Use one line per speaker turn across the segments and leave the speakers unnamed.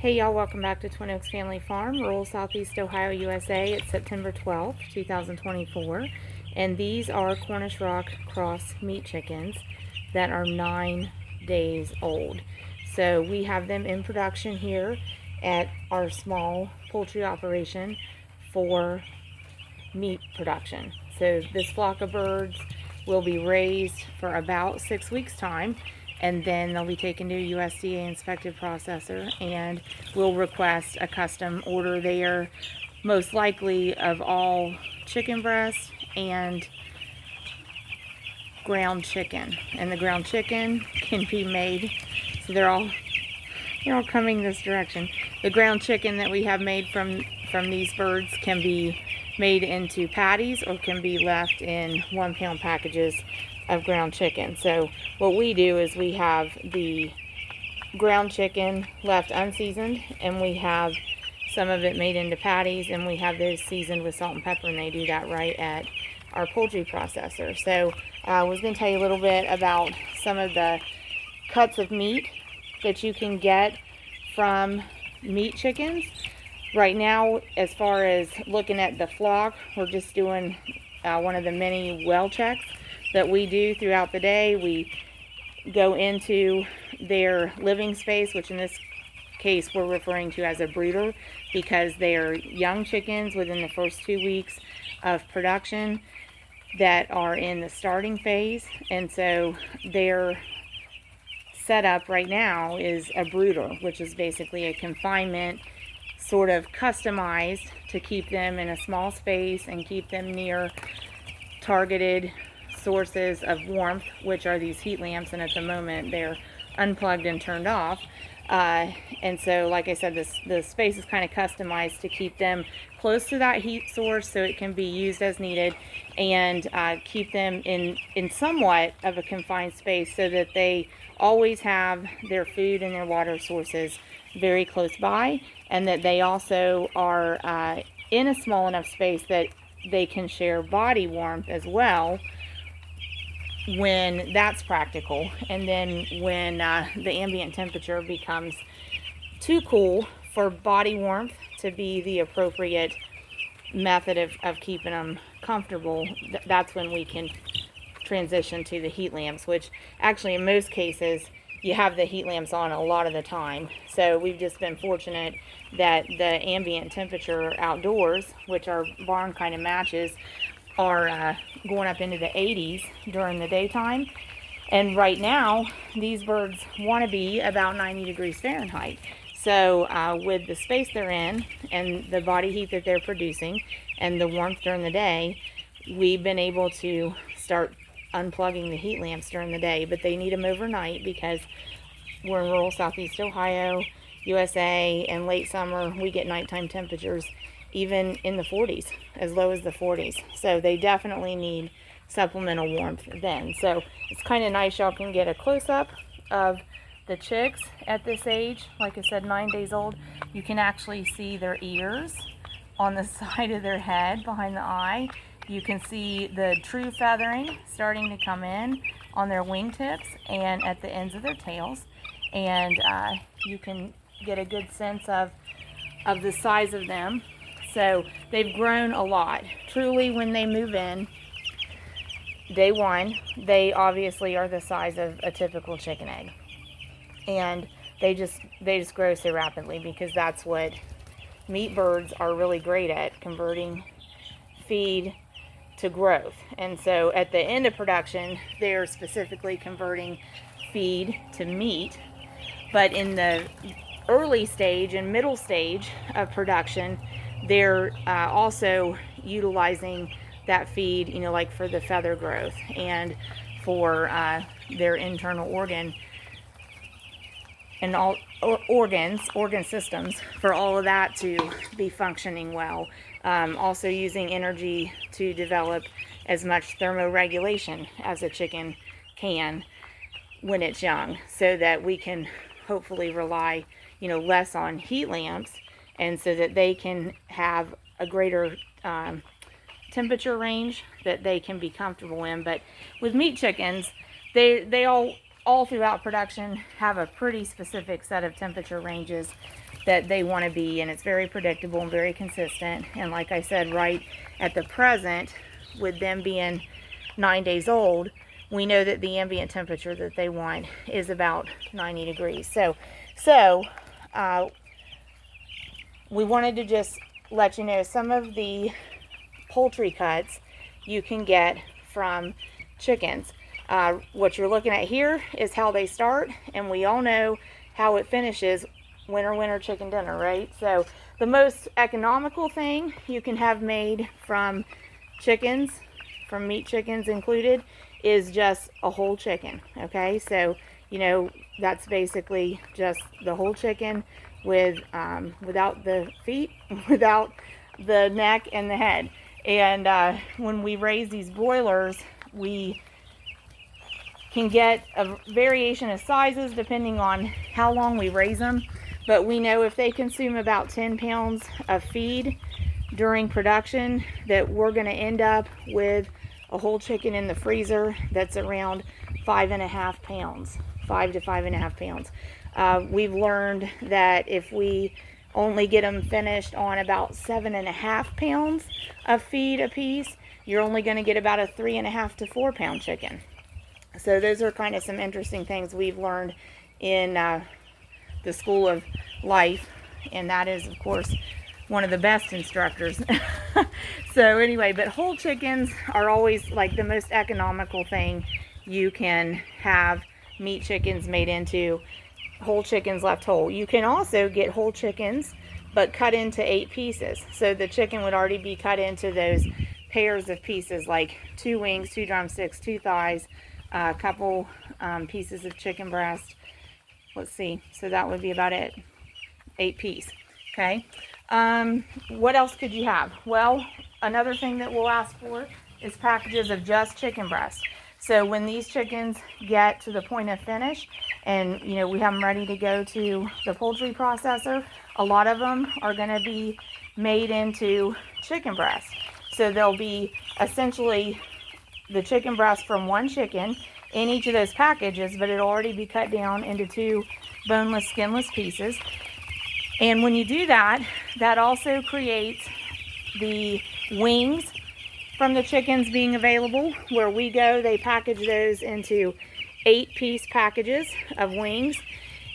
Hey y'all, welcome back to Twin Oaks Family Farm, rural Southeast Ohio, USA. It's September 12th, 2024, and these are Cornish Rock Cross meat chickens that are 9 days old. So we have them in production here at our small poultry operation for meat production. So this flock of birds will be raised for about 6 weeks time, and then they'll be taken to a USDA inspected processor and will request a custom order there, most likely of all chicken breast and ground chicken. And the ground chicken can be made, so they're all coming this direction. The ground chicken that we have made from these birds can be made into patties or can be left in 1 pound packages of ground chicken. So what we do is we have the ground chicken left unseasoned, and we have some of it made into patties, and we have those seasoned with salt and pepper, and they do that right at our poultry processor. So I was going to tell you a little bit about some of the cuts of meat that you can get from meat chickens. Right now, as far as looking at the flock, we're just doing one of the many well checks that we do throughout the day. We go into their living space, which in this case we're referring to as a brooder, because they are young chickens within the first 2 weeks of production that are in the starting phase. And so their setup right now is a brooder, which is basically a confinement, sort of customized to keep them in a small space and keep them near targeted sources of warmth, which are these heat lamps, and at the moment they're unplugged and turned off. And so, like I said, the space is kind of customized to keep them close to that heat source so it can be used as needed, and keep them in somewhat of a confined space so that they always have their food and their water sources very close by, and that they also are in a small enough space that they can share body warmth as well when that's practical. And then when the ambient temperature becomes too cool for body warmth to be the appropriate method of keeping them comfortable, that's when we can transition to the heat lamps, which actually in most cases you have the heat lamps on a lot of the time. So we've just been fortunate that the ambient temperature outdoors, which our barn kind of matches, are going up into the 80s during the daytime. And right now these birds want to be about 90 degrees Fahrenheit. So with the space they're in and the body heat that they're producing and the warmth during the day, we've been able to start unplugging the heat lamps during the day. But they need them overnight because we're in rural Southeast Ohio, USA, and late summer we get nighttime temperatures even in the 40s, as low as the 40s. So they definitely need supplemental warmth then. So it's kind of nice, y'all can get a close-up of the chicks at this age. Like I said, 9 days old. You can actually see their ears on the side of their head behind the eye. You can see the true feathering starting to come in on their wingtips and at the ends of their tails. And you can get a good sense of the size of them. So they've grown a lot. Truly, when they move in, day one, they obviously are the size of a typical chicken egg. And they just grow so rapidly, because that's what meat birds are really great at, converting feed to growth. And so at the end of production, they're specifically converting feed to meat. But in the early stage and middle stage of production, they're also utilizing that feed, like for the feather growth and for their internal organ and all organ systems, for all of that to be functioning well. Also using energy to develop as much thermoregulation as a chicken can when it's young, so that we can hopefully rely less on heat lamps, and so that they can have a greater temperature range that they can be comfortable in. But with meat chickens, they all throughout production have a pretty specific set of temperature ranges that they want to be, and it's very predictable and very consistent. And like I said, right at the present, with them being 9 days old, we know that the ambient temperature that they want is about 90 degrees. So we wanted to just let you know some of the poultry cuts you can get from chickens. What you're looking at here is how they start, and we all know how it finishes. Winner, winner, chicken dinner, right? So the most economical thing you can have made from chickens, from meat chickens included, is just a whole chicken. Okay, so you know that's basically just the whole chicken with without the feet, without the neck and the head. And when we raise these broilers, we can get a variation of sizes depending on how long we raise them. But we know if they consume about 10 pounds of feed during production, that we're going to end up with a whole chicken in the freezer that's around 5.5 pounds, 5 to 5.5 pounds. We've learned that if we only get them finished on about 7.5 pounds of feed a piece, you're only going to get about a 3.5 to 4 pound chicken. So those are kind of some interesting things we've learned in the school of life, and that is of course one of the best instructors. So anyway, but whole chickens are always like the most economical thing you can have meat chickens made into. Whole chickens left whole. You can also get whole chickens but cut into 8 pieces, so the chicken would already be cut into those pairs of pieces, like 2 wings, 2 drumsticks, 2 thighs, a couple pieces of chicken breast. Let's see, so that would be about it, 8 piece. Okay, what else could you have? Well, another thing that we'll ask for is packages of just chicken breast. So when these chickens get to the point of finish, and you know we have them ready to go to the poultry processor, a lot of them are going to be made into chicken breast. So they'll be essentially the chicken breast from one chicken in each of those packages, but it'll already be cut down into 2 boneless, skinless pieces. And when you do that, that also creates the wings from the chickens being available. Where we go, they package those into 8-piece packages of wings.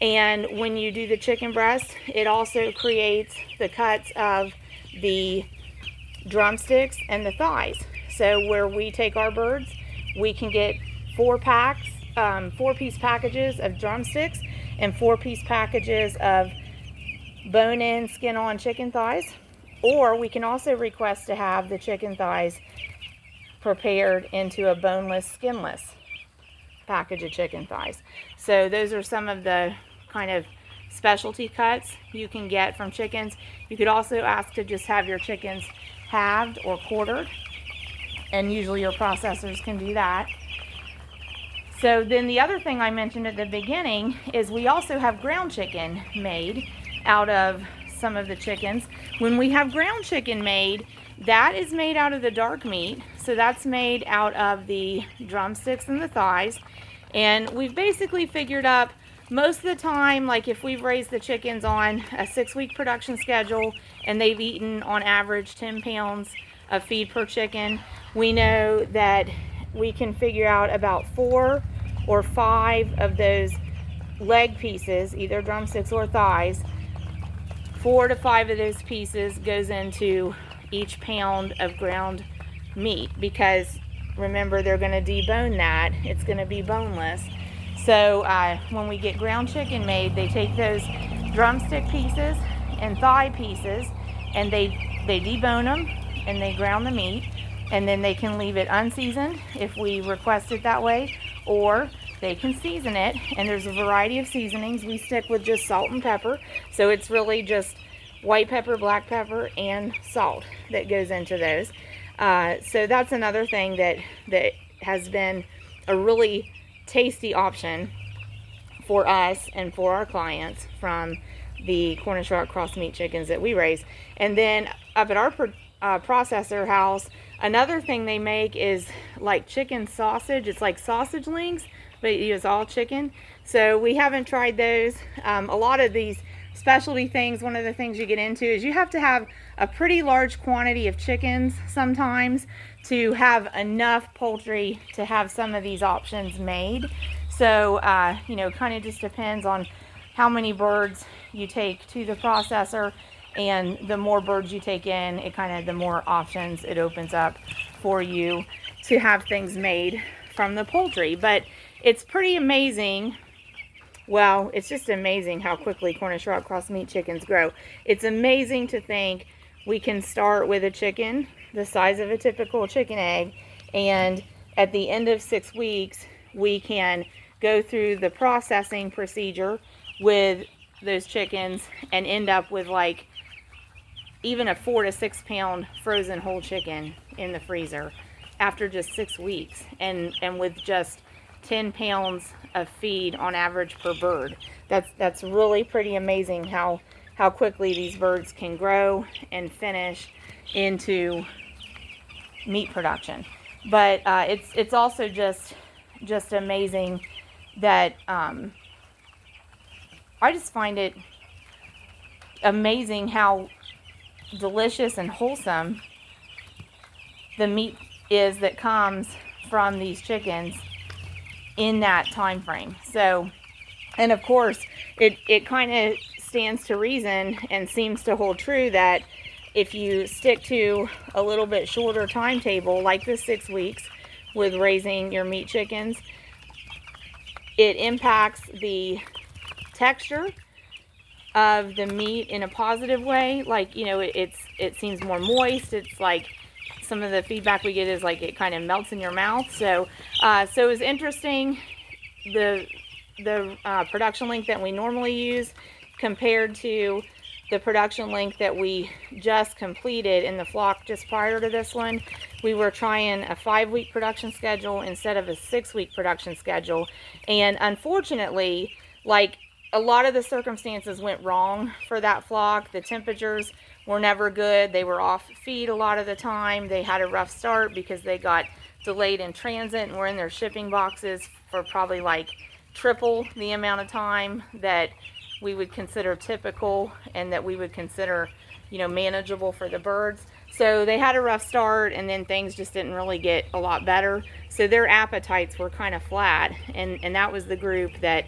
And when you do the chicken breast, it also creates the cuts of the drumsticks and the thighs. So where we take our birds, we can get 4-piece packages of drumsticks and 4-piece packages of bone-in, skin-on chicken thighs. Or we can also request to have the chicken thighs prepared into a boneless, skinless package of chicken thighs. So those are some of the kind of specialty cuts you can get from chickens. You could also ask to just have your chickens halved or quartered, and usually your processors can do that. So then the other thing I mentioned at the beginning is we also have ground chicken made out of some of the chickens. When we have ground chicken made, that is made out of the dark meat. So that's made out of the drumsticks and the thighs. And we've basically figured up most of the time, like if we've raised the chickens on a 6-week production schedule and they've eaten on average 10 pounds of feed per chicken, we know that we can figure out about 4 or 5 of those leg pieces, either drumsticks or thighs. 4 to 5 of those pieces goes into each pound of ground meat, because remember, they're going to debone that. It's going to be boneless. So when we get ground chicken made, they take those drumstick pieces and thigh pieces and they debone them and they ground the meat, and then they can leave it unseasoned if we request it that way, or they can season it. And there's a variety of seasonings. We stick with just salt and pepper, so it's really just white pepper, black pepper, and salt that goes into those. So that's another thing that has been a really tasty option for us and for our clients from the Cornish Rock cross meat chickens that we raise. And then up at our processor house, another thing they make is like chicken sausage. It's like sausage links, but it is all chicken. So we haven't tried those. A lot of these specialty things, one of the things you get into is you have to have a pretty large quantity of chickens sometimes to have enough poultry to have some of these options made. So, you know, kind of just depends on how many birds you take to the processor, and the more birds you take in, it kind of, the more options it opens up for you to have things made from the poultry. But it's pretty amazing. Well, it's just amazing how quickly Cornish raw cross meat chickens grow. It's amazing to think we can start with a chicken the size of a typical chicken egg, and at the end of 6 weeks, we can go through the processing procedure with those chickens and end up with like even a 4 to 6 pound frozen whole chicken in the freezer after just 6 weeks, and with just 10 pounds of feed on average per bird. That's really pretty amazing how quickly these birds can grow and finish into meat production. But it's also just amazing that I just find it amazing how delicious and wholesome the meat is that comes from these chickens in that time frame. So, and of course, it kind of stands to reason and seems to hold true that if you stick to a little bit shorter timetable, like the 6 weeks with raising your meat chickens, it impacts the texture of the meat in a positive way. Like, you know, it seems more moist. It's like some of the feedback we get is like it kind of melts in your mouth. So so it's interesting, the production length that we normally use compared to the production length that we just completed in the flock just prior to this one. We were trying a 5-week production schedule instead of a 6-week production schedule, and unfortunately, like, a lot of the circumstances went wrong for that flock. The temperatures were never good. They were off feed a lot of the time. They had a rough start because they got delayed in transit and were in their shipping boxes for probably like triple the amount of time that we would consider typical and that we would consider, you know, manageable for the birds. So they had a rough start, and then things just didn't really get a lot better. So their appetites were kind of flat, and that was the group that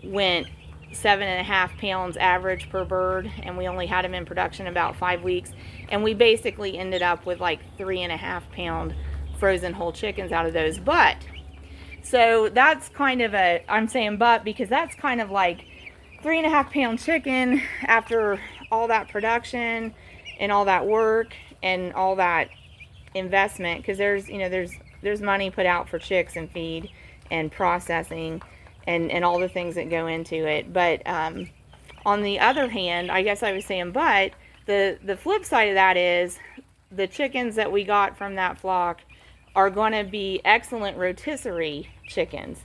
went 7.5 pounds average per bird, and we only had them in production about 5 weeks, and we basically ended up with like 3.5 pound frozen whole chickens out of those. But so that's kind of a, I'm saying but because that's kind of like 3.5 pound chicken after all that production and all that work and all that investment, because there's, you know, there's money put out for chicks and feed and processing and all the things that go into it. But on the other hand, I guess I was saying, but the flip side of that is the chickens that we got from that flock are going to be excellent rotisserie chickens,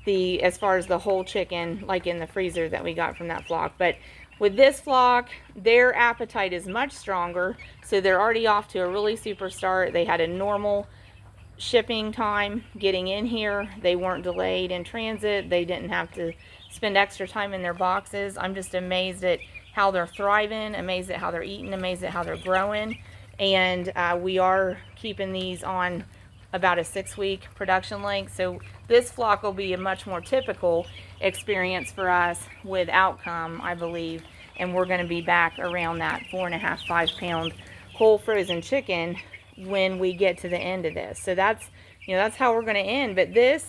as far as the whole chicken, like in the freezer that we got from that flock. But with this flock, their appetite is much stronger, so they're already off to a really super start. They had a normal shipping time getting in here. They weren't delayed in transit. They didn't have to spend extra time in their boxes. I'm just amazed at how they're thriving, amazed at how they're eating, amazed at how they're growing. And we are keeping these on about a 6-week production length. So this flock will be a much more typical experience for us with outcome, I believe. And we're going to be back around that 4.5, 5 pound whole frozen chicken when we get to the end of this. So that's, you know, that's how we're going to end. But this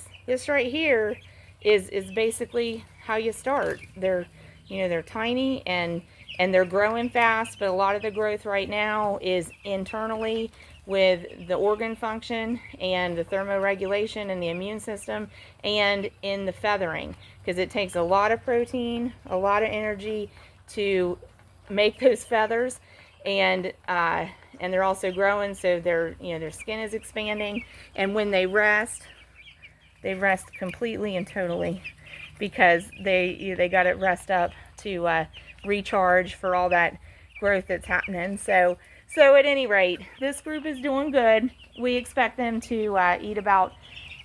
right here is basically how you start. They're, you know, they're tiny and they're growing fast, but a lot of the growth right now is internally with the organ function and the thermoregulation and the immune system, and in the feathering, because it takes a lot of protein, a lot of energy to make those feathers, and they're also growing, so their skin is expanding, and when they rest completely and totally, because they got it rest up to recharge for all that growth that's happening. So at any rate, this group is doing good. We expect them to eat about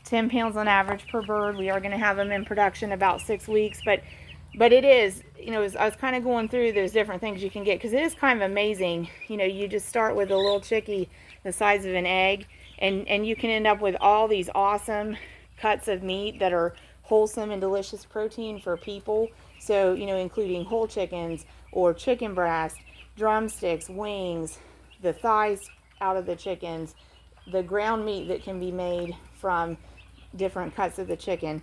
10 pounds on average per bird. We are going to have them in production about 6 weeks, but But it is, as I was kind of going through those different things you can get, because it is kind of amazing. You just start with a little chickie the size of an egg, and you can end up with all these awesome cuts of meat that are wholesome and delicious protein for people. So, including whole chickens or chicken breast, drumsticks, wings, the thighs out of the chickens, the ground meat that can be made from different cuts of the chicken.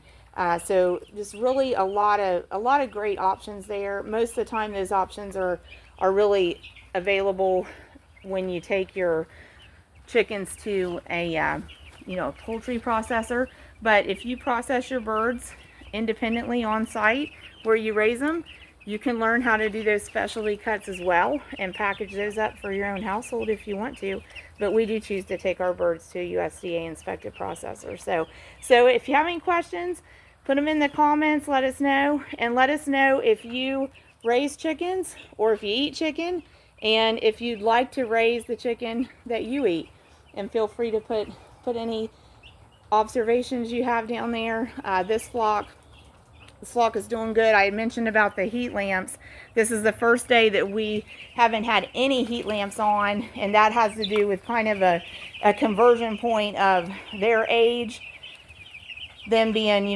So just really a lot of great options there. Most of the time, those options are really available when you take your chickens to a poultry processor. But if you process your birds independently on site where you raise them, you can learn how to do those specialty cuts as well and package those up for your own household if you want to. But we do choose to take our birds to a USDA inspected processor. So if you have any questions, put them in the comments, let us know, and let us know if you raise chickens or if you eat chicken, and if you'd like to raise the chicken that you eat. And feel free to put any observations you have down there. This flock is doing good. I mentioned about the heat lamps. This is the first day that we haven't had any heat lamps on, and that has to do with kind of a conversion point of their age, them being,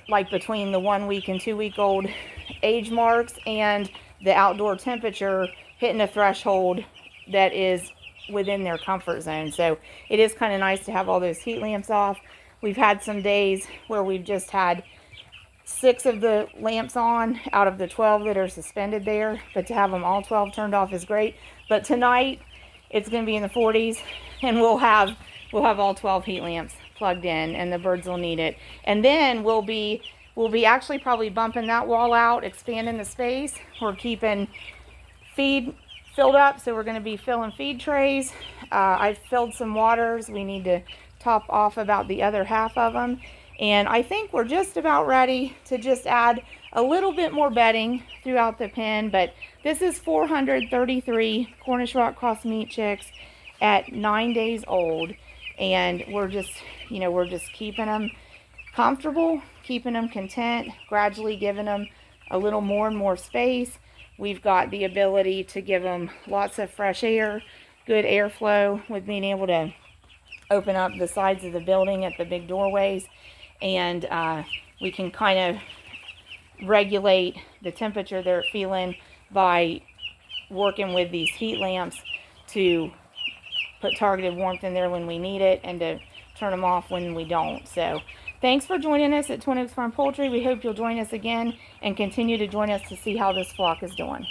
like between the 1 week and 2 week old age marks, and the outdoor temperature hitting a threshold that is within their comfort zone. So it is kind of nice to have all those heat lamps off. We've had some days where we've just had 6 of the lamps on out of the 12 that are suspended there, but to have them all 12 turned off is great. But tonight it's going to be in the 40s, and we'll have all 12 heat lamps plugged in, and the birds will need it. And then we'll be actually probably bumping that wall out, expanding the space. We're keeping feed filled up, so we're going to be filling feed trays. I've filled some waters. We need to top off about the other half of them. And I think we're just about ready to just add a little bit more bedding throughout the pen. But this is 433 Cornish rock cross meat chicks at 9 days old. And we're just keeping them comfortable, keeping them content, gradually giving them a little more and more space. We've got the ability to give them lots of fresh air, good airflow with being able to open up the sides of the building at the big doorways. And we can kind of regulate the temperature they're feeling by working with these heat lamps to put targeted warmth in there when we need it and to turn them off when we don't. So thanks for joining us at Twin Oaks Farm Poultry. We hope you'll join us again and continue to join us to see how this flock is doing.